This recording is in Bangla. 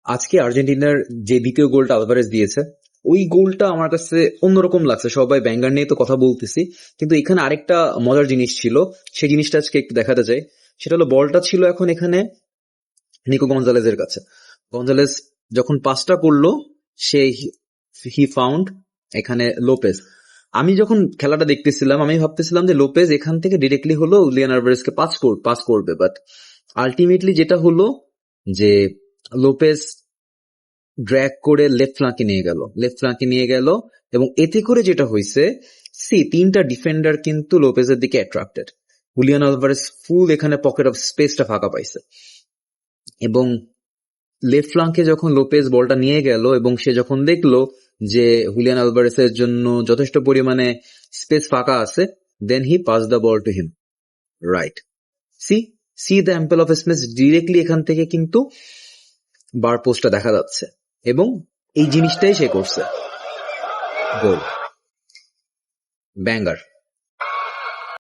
আজকে আর্জেন্টিনার যে দ্বিতীয় গোলটা আলভারেজ দিয়েছে, ওই গোলটা আমার কাছে অন্যরকম লাগছে। সবাই ব্যাঙ্গার নিয়ে তো কথা বলতেছি, কিন্তু এখানে আরেকটা মজার জিনিস ছিল, সেই জিনিসটা আজকে একটু দেখাতে চাই। সেটা হলো, বলটা ছিল এখন এখানে নিকো গঞ্জালেজের কাছে। গঞ্জালেজ যখন পাসটা করলো, সে হি ফাউন্ড এখানে লোপেজ। আমি যখন খেলাটা দেখতেছিলাম, আমি ভাবতেছিলাম যে লোপেজ এখান থেকে ডিরেক্টলি হলো লিয়ান আলভারেজকে পাস করবে, বাট আলটিমেটলি যেটা হলো যে লোপেজ ড্র্যাগ করে লেফট ফ্ল্যাঙ্কে নিয়ে গেল, এবং এতে করে যেটা হয়েছে, তিনটা ডিফেন্ডার কিন্তু লোপেজের দিকে অ্যাট্রাক্টেড। হুলিয়ান আলভারেজ ফুল এখানে পকেট অফ স্পেসটা ফাঁকা পাইছে, এবং লেফট ফ্ল্যাঙ্কে যখন লোপেজ বলটা নিয়ে গেল এবং সে যখন দেখলো যে হুলিয়ান আলভারেজের জন্য যথেষ্ট পরিমাণে স্পেস ফাঁকা আছে, then he pass the ball to him. Right, see see the ample of space, directly এখান থেকে কিন্তু বার পোস্টটা দেখা যাচ্ছে, এবং এই জিনিসটাই সে করছে। গোল, ব্যাঙ্গার।